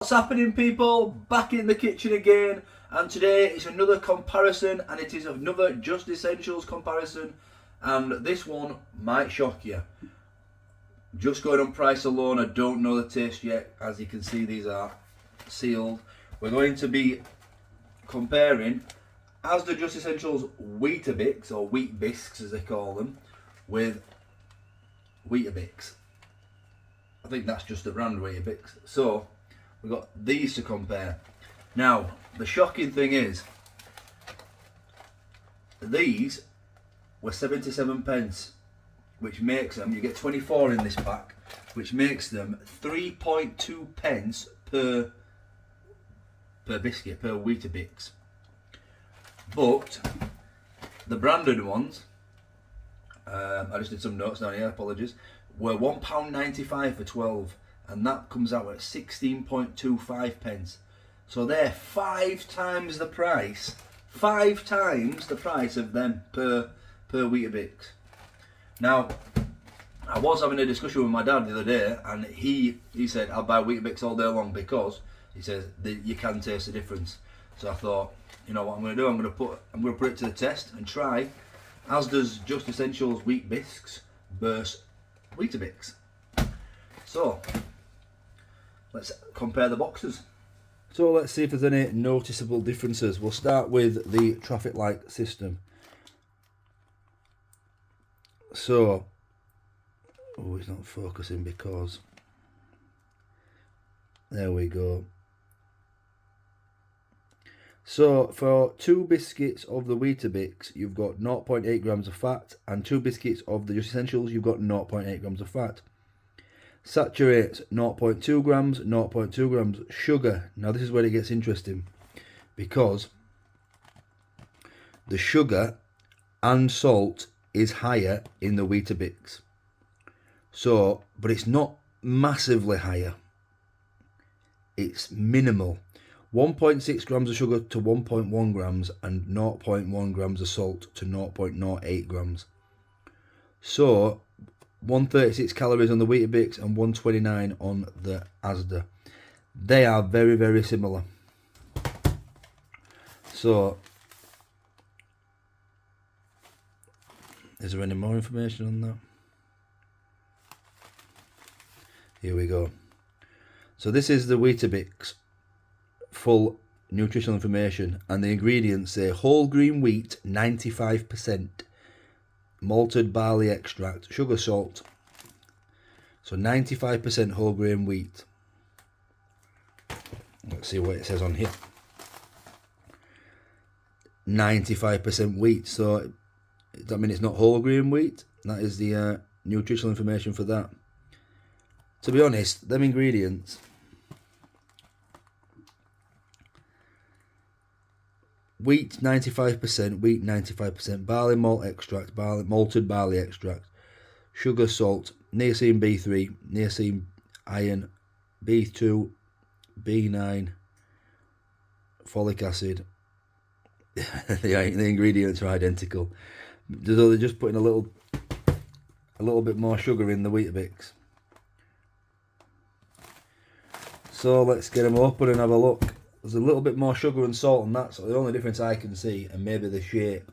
What's happening, people? Back in the kitchen again, and today it's another comparison, and it is another Just Essentials comparison, and this one might shock you. Just going on price alone, I don't know the taste yet. As you can see, these are sealed. We're going to be comparing Asda Just Essentials Weetabix, or Wheat Bisques as they call them, with Weetabix. I think that's just the brand Weetabix. So we've got these to compare. Now, the shocking thing is, these were 77 pence, which makes them, you get 24 in this pack, which makes them 3.2 pence per biscuit, per Weetabix. But the branded ones, I just did some notes down here, apologies, were £1.95 for 12, and that comes out at 16.25 pence. So they're 5 times the price, 5 times the price of them per Weetabix. Now, I was having a discussion with my dad the other day, and he said I'll buy Weetabix all day long because he says that you can taste the difference. So I thought, you know what I'm going to do? I'm going to put it to the test and try Asda's Just Essentials Wheat Bisques versus Weetabix. So let's compare the boxes. So let's see if there's any noticeable differences. We'll start with the traffic light system. So, oh, it's not focusing because, there we go. So for 2 biscuits of the Weetabix, you've got 0.8 grams of fat, and 2 biscuits of the Just Essentials, you've got 0.8 grams of fat. Saturates 0.2 grams, 0.2 grams. Sugar, now this is where it gets interesting, because the sugar and salt is higher in the Weetabix. So, but it's not massively higher. It's minimal. 1.6 grams of sugar to 1.1 grams and 0.1 grams of salt to 0.08 grams. So 136 calories on the Weetabix and 129 on the Asda. They are very, very similar. So is there any more information on that? Here we go. So this is the Weetabix full nutritional information, and the ingredients say whole green wheat 95%, malted barley extract, sugar, salt. So 95% whole grain wheat. Let's see what it says on here. 95% wheat, so does that mean it's not whole grain wheat? That is the nutritional information for that. To be honest, them ingredients, wheat 95%, wheat 95%, barley malt extract, malted barley extract, sugar, salt, niacin B3, niacin iron, B2, B9, folic acid. The ingredients are identical. They're just putting a little bit more sugar in the Weetabix. So let's get them open and have a look. There's a little bit more sugar and salt on that, so the only difference I can see, and maybe the shape.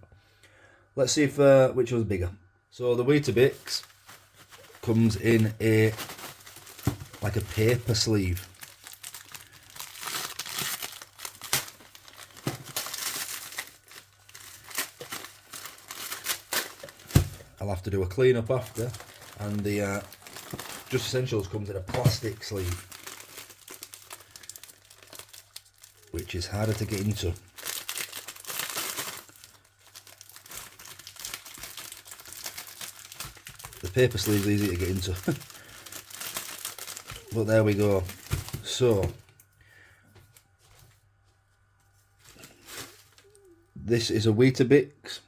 Let's see if which one's bigger. So the Weetabix comes in like a paper sleeve. I'll have to do a clean up after, and the Just Essentials comes in a plastic sleeve, which is harder to get into. The paper sleeve is easy to get into. But there we go. So this is a Weetabix,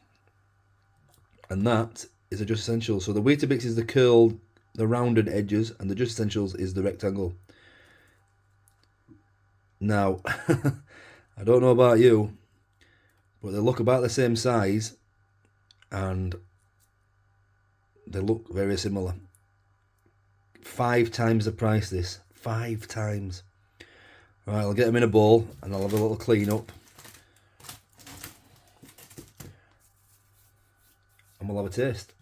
and that is a Just Essentials. So the Weetabix is the curled, the rounded edges, and the Just Essentials is the rectangle. Now, I don't know about you, but they look about the same size, and they look very similar. 5 times the price, this. 5 times. Right, I'll get them in a bowl and I'll have a little clean up. And we'll have a taste.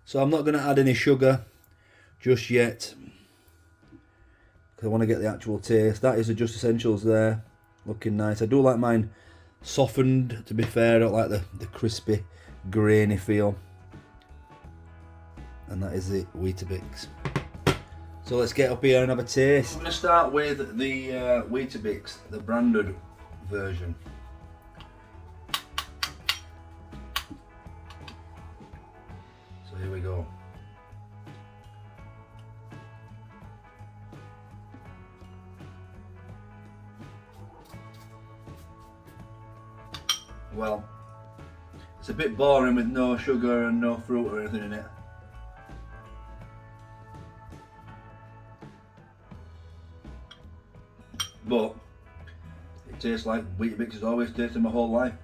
So I'm not going to add any sugar just yet, because I want to get the actual taste. That is the Just Essentials there, looking nice. I do like mine softened, to be fair. I don't like the crispy, grainy feel. And that is the Weetabix. So let's get up here and have a taste. I'm going to start with the Weetabix, the branded version. So here we go. Well, it's a bit boring with no sugar and no fruit or anything in it. But it tastes like Weetabix has always tasted my whole life.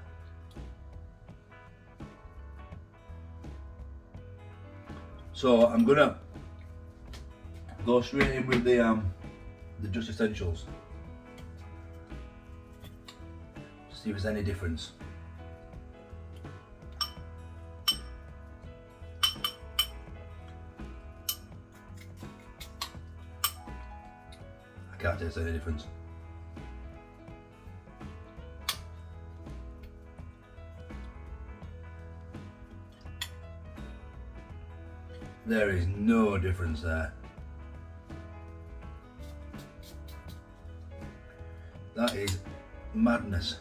So I'm gonna go straight in with the Just Essentials. See if there's any difference. I can't taste any difference. There is no difference there. That is madness.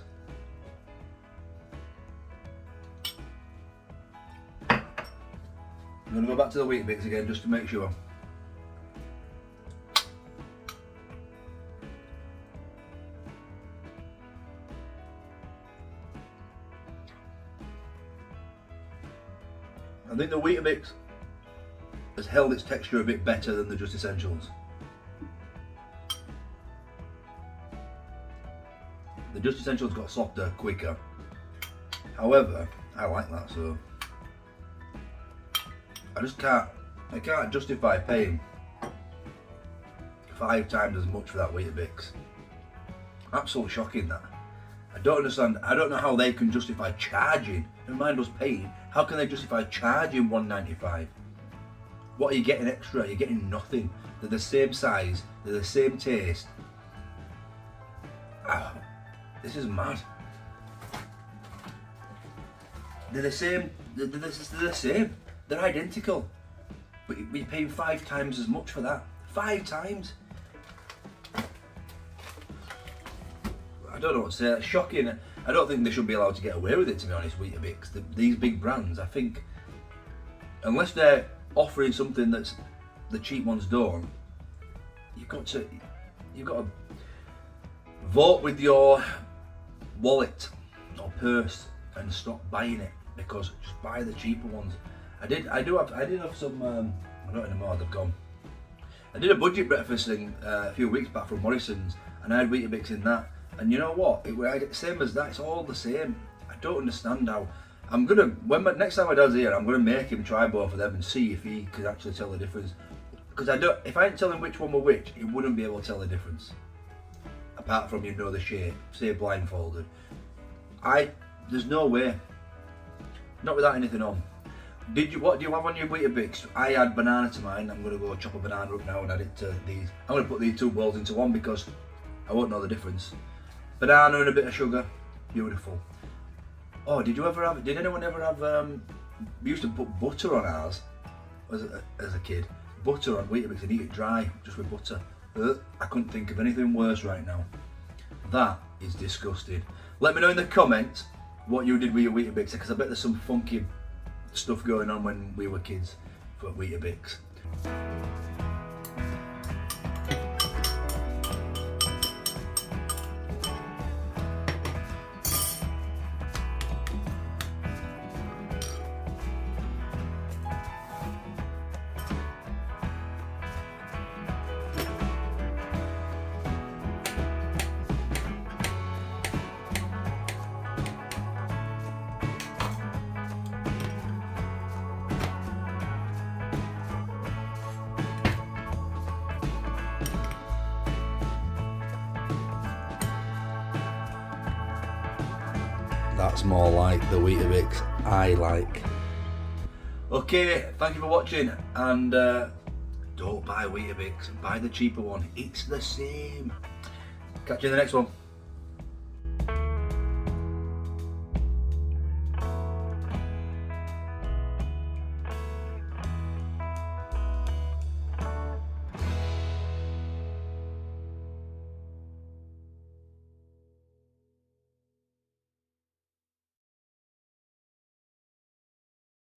I'm going to go back to the Weetabix again just to make sure. I think the Weetabix has held its texture a bit better than the Just Essentials. The Just Essentials got softer quicker. However, I like that, so I can't justify paying 5 times as much for that Weetabix. Absolutely shocking that. I don't understand. I don't know how they can justify charging. Never mind us paying. How can they justify charging $1.95? What are you getting extra? You're getting nothing. They're the same size. They're the same taste. Ah, this is mad. They're the same. They're the same. They're identical. But you're paying 5 times as much for that. 5 times. I don't know what to say. That's shocking. I don't think they should be allowed to get away with it, to be honest, Weetabix. These big brands, I think, unless they're offering something that's the cheap ones don't, you've got to vote with your wallet or purse and stop buying it, because just buy the cheaper ones. I did have some. I don't anymore. They've gone. I did a budget breakfast thing a few weeks back from Morrison's, and I had Weetabix in that. And you know what? It was same as that. It's all the same. I don't understand how. I'm gonna next time my dad's here, I'm gonna make him try both of them and see if he can actually tell the difference. Because if I didn't tell him which one were which, he wouldn't be able to tell the difference. Apart from the shape, say blindfolded. There's no way. Not without anything on. What do you have on your Weetabix? I add banana to mine. I'm gonna go chop a banana up now and add it to these. I'm gonna put these 2 bowls into one because I won't know the difference. Banana and a bit of sugar, beautiful. Oh, did anyone ever have, we used to put butter on ours as a kid. Butter on Weetabix and eat it dry, just with butter. I couldn't think of anything worse right now. That is disgusting. Let me know in the comments what you did with your Weetabix, because I bet there's some funky stuff going on when we were kids for Weetabix. That's more like the Weetabix I like. Okay, thank you for watching, and don't buy Weetabix, buy the cheaper one. It's the same. Catch you in the next one.